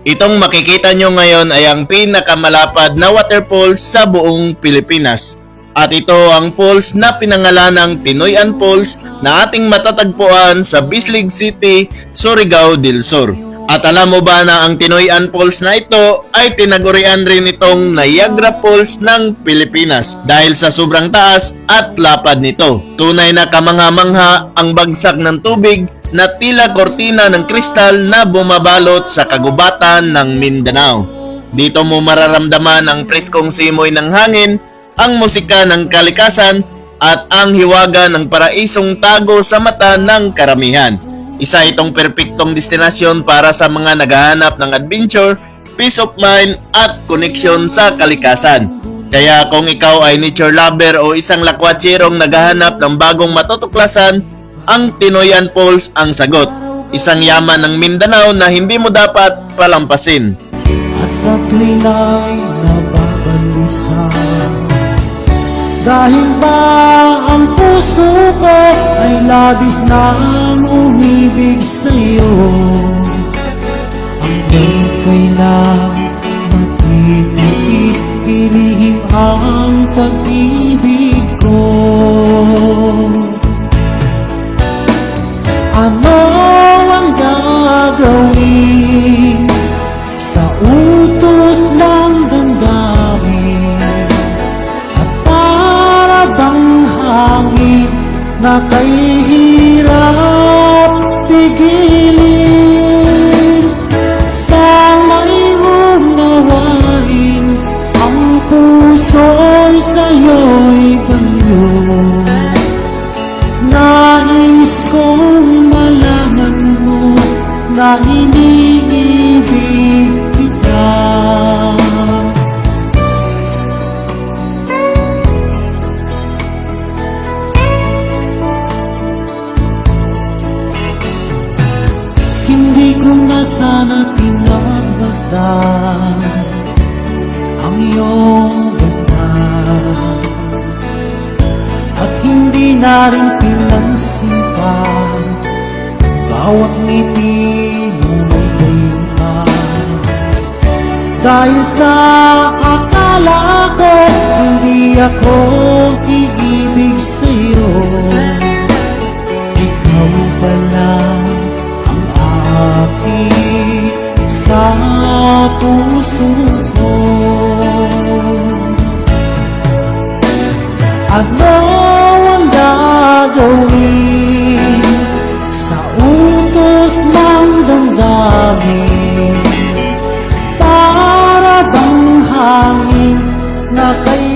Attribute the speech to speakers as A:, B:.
A: Itong makikita nyo ngayon ay ang pinakamalapad na waterfalls sa buong Pilipinas. At ito ang falls na pinangalan ng Tinoyan Falls na ating matatagpuan sa Bislig City, Surigao del Sur. At alam mo ba na ang Tinoyan Falls na ito ay tinagurian rin itong Niagara Falls ng Pilipinas dahil sa sobrang taas at lapad nito. Tunay na kamangha-mangha ang bagsak ng tubig na tila kortina ng kristal na bumabalot sa kagubatan ng Mindanao. Dito mo mararamdaman ang preskong simoy ng hangin, ang musika ng kalikasan, at ang hiwaga ng paraisong tago sa mata ng karamihan. Isa itong perpektong destinasyon para sa mga naghahanap ng adventure, peace of mind, at koneksyon sa kalikasan. Kaya kung ikaw ay nature lover o isang lakwatsirong naghahanap ng bagong matutuklasan, ang Tinoyan Falls ang sagot. Isang yaman ng Mindanao na hindi mo dapat palampasin.
B: At sa tuwing ay nababalisa, dahil ba ang puso ko ay labis nang umibig sa'yo. Hanggang kailan matitiis ilihim ang pag-ibig ko. Ano ang gagawin sa utos ng damdamin at para bang hangin na kahirap pigilin? Sana'y unawain ang puso'y sa'yo'y banyo. Nais kong malaman mo na iniibig kita. Hindi ko na sana pinagbasdan ang iyong ganda, at hindi na rin pinansin pa bawat ngiti mo may gayuma. Dahil sa akala ko hindi ako iibig sa'yo, ikaw pala ang aking sa puso ko. Ano ang gagawin sa utos ng damdamin para bang hangin na kay